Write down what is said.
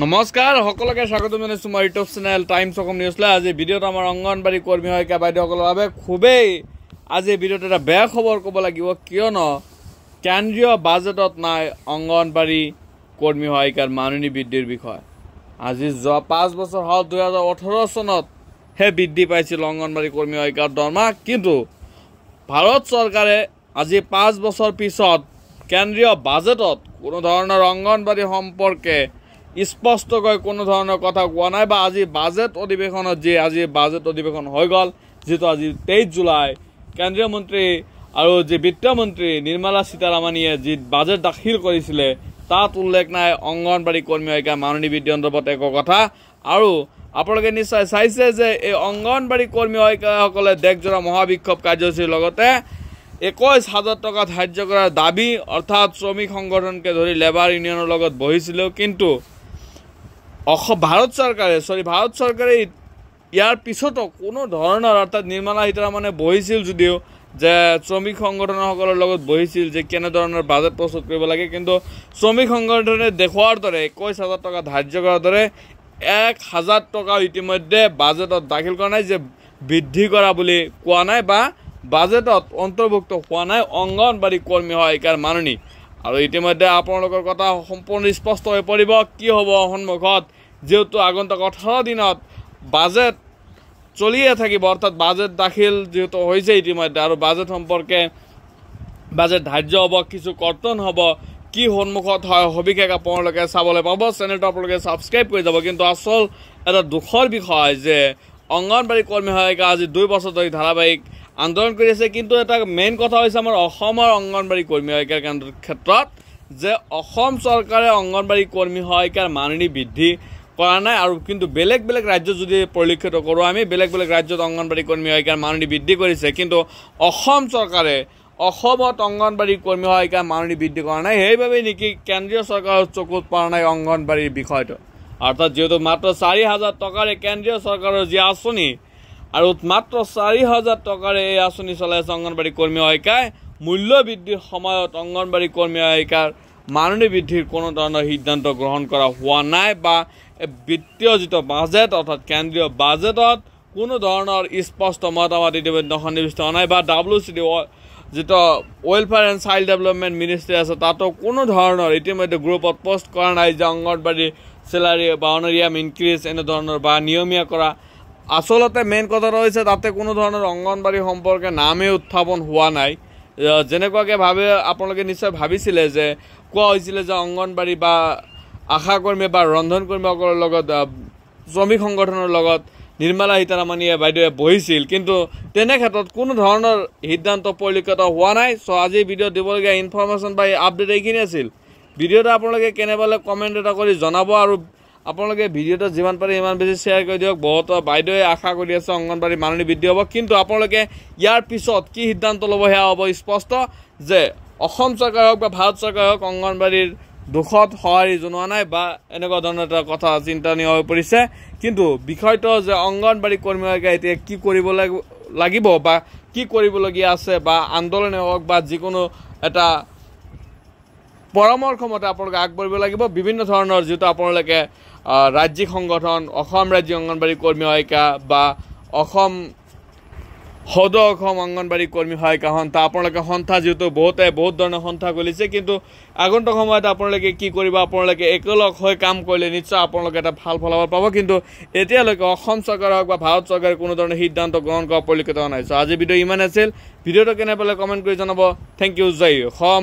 নমস্কাৰ সকলোকে স্বাগত জনাইছো মোৰ ইউটিউব চেনেল টাইমছ অসম নিউজলৈ। আজি ভিডিঅ'ত আমাৰ অংগনবাড়ী কৰ্মী সহায়িকা বাইদেউসকলৰ বাবে খুবেই আজি ভিডিঅ'ত এটা বেয়া খবৰ ক'ব লাগিব, কিয়নো কেন্দ্ৰীয় বাজেটত নাই অংগনবাড়ী কৰ্মী সহায়িকাৰ মাননি বৃদ্ধিৰ বিষয়। আজি যোৱা 5 বছৰ হ'ল 2018 চনত হে বৃদ্ধি পাইছিল অংগনবাড়ী কৰ্মী সহায়িকাৰ দৰমহা, কিন্তু ভাৰত চৰকাৰে আজি 5 বছৰ পিছত কেন্দ্ৰীয় বাজেটত কোনো ধৰণৰ অংগনবাড়ী সম্পৰ্কে স্পষ্টকৈ কোনো ধৰণৰ কথা কোৱা নাই বা আজি বাজেট অধিৱেশনত আজি বাজেট অধিৱেশন হৈ গ'ল, যেটো আজি 23 জুলাই কেন্দ্ৰীয় মন্ত্ৰী আৰু বিত্তমন্ত্ৰী নিৰ্মলা সীতাৰামণীয়ে বাজেট দাখিল কৰিছিলে তাত উল্লেখ নাই অংগনবাড়ী কৰ্মী সহায়িকা মাননি বৃদ্ধি সন্দৰ্ভত একো কথা। আৰু আপোনালোকে নিশ্চয় চাইছে যে এই অংগনবাড়ী কৰ্মী সহায়িকাসকলে দেশজোৰা মহাবিক্ষোভ কাৰ্যসূচীৰ লগতে 21,000 টকা ধাৰ্য কৰাৰ দাবী অৰ্থাৎ শ্ৰমিক সংগঠনকে ধৰি লেবাৰ ইউনিয়নৰ লগত বহিছিল, কিন্তু ভাৰত চৰকাৰে ইয়াৰ পিছতো কোনো ধৰণৰ অৰ্থাৎ নিৰ্মলা সীতাৰামণে বহিছিল যদিও যে শ্ৰমিক সংগঠনসকলৰ লগত বহিছিল যে কেনেধৰণৰ বাজেট প্ৰস্তুত কৰিব লাগে, কিন্তু শ্ৰমিক সংগঠনে দেখুৱাৰ দৰে 21,000 টকা ধাৰ্য কৰাৰ দৰে 1,000 টকা ইতিমধ্যে বাজেটত দাখিল কৰা নাই, যে বৃদ্ধি কৰা বুলি কোৱা নাই বা বাজেটত অন্তৰ্ভুক্ত হোৱা নাই অংগনবাড়ী কৰ্মী সহায়িকাৰ মাননি। আৰু ইতিমধ্যে আপোনালোকৰ কথা সম্পূৰ্ণ স্পষ্ট হৈ পৰিব কি হ'ব সন্মুখত, যেহেতু আগন্তুক 18 দিনত বাজেট চলিয়ে থাকিব, অৰ্থাৎ বাজেট দাখিল যেহেতু হৈছে ইতিমধ্যে আৰু বাজেট সম্পৰ্কে বাজেট ধাৰ্য হ'ব, কিছু কৰ্তন হ'ব, কি সন্মুখত হয় সবিশেষ আপোনালোকে চাবলৈ পাব। চেনেলটো আপোনালোকে ছাবস্ক্ৰাইব কৰি যাব। কিন্তু আচল এটা দুখৰ বিষয় যে অংগনবাড়ী কৰ্মী সহায়িকা আজি 2 বছৰ ধৰি ধাৰাবাহিক আন্দোলন কৰি আছে, কিন্তু এটা মেইন কথা হৈছে আমাৰ অসমৰ অংগনবাড়ী কৰ্মী সহায়িকাৰ ক্ষেত্ৰত যে অসম চৰকাৰে অংগনবাড়ী কৰ্মী সহায়িকাৰ মাননি বৃদ্ধি কৰা নাই। আৰু কিন্তু বেলেগ ৰাজ্যত যদি পৰিলক্ষিত কৰোঁ আমি বেলেগ ৰাজ্যত অংগনবাড়ী কৰ্মী সহায়িকাৰ মাননি বৃদ্ধি কৰিছে, কিন্তু অসম চৰকাৰে অসমত অংগনবাড়ী কৰ্মী সহায়িকাৰ মাননি বৃদ্ধি কৰা নাই। সেইবাবেই নেকি কেন্দ্ৰীয় চৰকাৰৰ চকুত পৰা নাই অংগনবাড়ীৰ বিষয়টো, অৰ্থাৎ যিহেতু মাত্ৰ 4,000 টকাৰে কেন্দ্ৰীয় চৰকাৰৰ যি আঁচনি আৰু মাত্ৰ 4,000 টকাৰে এই আঁচনি চলাই আছে অংগনবাড়ী কৰ্মী সহায়িকাই, মূল্য বৃদ্ধিৰ সময়ত অংগনবাড়ী কৰ্মী সহায়িকাৰ মাননি বৃদ্ধিৰ কোনো ধৰণৰ সিদ্ধান্ত গ্ৰহণ কৰা হোৱা নাই বা বিত্তীয় যিটো বাজেট অৰ্থাৎ কেন্দ্ৰীয় বাজেটত কোনো ধৰণৰ স্পষ্ট মতামত ইতিমধ্যে সন্নিৱিষ্ট হোৱা নাই বা WCD যিটো welfare and child development ministry আছে তাতো কোনো ধৰণৰ ইতিমধ্যে গ্ৰুপত পোষ্ট কৰা নাই যে অংগনবাড়ীৰ চেলাৰী বা অনাৰিয়াম ইনক্ৰিজ এনেধৰণৰ বা নিয়মীয়া কৰা। আচলতে মেইন কথা হৈছে তাতে কোনো ধৰণৰ অংগনবাড়ী সম্পৰ্কে নামেই উত্থাপন হোৱা নাই। যেনেকুৱাকৈ আপোনালোকে নিশ্চয় ভাবিছিলে যে কোৱা হৈছিলে যে অংগনবাড়ী বা আশাকৰ্মী বা ৰন্ধনকৰ্মীসকলৰ লগত শ্ৰমিক সংগঠনৰ লগত নিৰ্মলা সীতাৰামণীয়ে বাইদেৱে বহিছিল, কিন্তু তেনে ক্ষেত্ৰত কোনো ধৰণৰ সিদ্ধান্ত পৰিলক্ষিত হোৱা নাই। আজি ভিডিঅ'ত দিবলগীয়া ইনফৰমেশ্যন বা আপডেট এইখিনি আছিল। ভিডিঅ'টো আপোনালোকে কেনে পালে কমেণ্ট এটা কৰি জনাব আৰু আপোনালোকে ভিডিঅ'টো যিমান পাৰে ইমান বেছি শ্বেয়াৰ কৰি দিয়ক। বহুত বাইদেৱে আশা কৰি আছে অংগনবাড়ী মাননি বৃদ্ধি হ'ব, কিন্তু আপোনালোকে ইয়াৰ পিছত কি সিদ্ধান্ত ল'ব সেয়া হ'ব স্পষ্ট যে অসম চৰকাৰ হওক বা ভাৰত চৰকাৰ হওক অংগনবাড়ীৰ দুখত সঁহাৰি জনোৱা নাই বা এনেকুৱা ধৰণৰ এটা কথা চিন্তনীয় হৈ পৰিছে। কিন্তু বিষয়টো যে অংগনবাড়ী কৰ্মী সহায়িকা এতিয়া কি কৰিব লাগিব বা কি কৰিবলগীয়া আছে বা আন্দোলনে হওক বা যিকোনো এটা পৰামৰ্শ মতে আপোনালোকে আগবাঢ়িব লাগিব। বিভিন্ন ধৰণৰ যিটো আপোনালোকে ৰাজ্যিক সংগঠন অসম ৰাজ্যিক অংগনবাড়ী কৰ্মী সহায়িকা বা অসম অংগনবাড়ী কৰ্মী সহায়িকা সন্থা আপোনালোকে সন্থা যিহেতু বহুত ধৰণৰ সন্থা খুলিছে, কিন্তু আগন্তুক সময়ত আপোনালোকে কি কৰিব, আপোনালোকে একেলগ হৈ কাম কৰিলে নিশ্চয় আপোনালোকে এটা ভাল ফলাফল পাব। কিন্তু এতিয়ালৈকে অসম চৰকাৰ হওক বা ভাৰত চৰকাৰে কোনো ধৰণৰ সিদ্ধান্ত গ্ৰহণ কৰা পৰিলক্ষিত হোৱা নাই। আজি ভিডিঅ' ইমান আছিল। ভিডিঅ'টো কেনে পালে কমেণ্ট কৰি জনাব। Thank you. জয় অসম।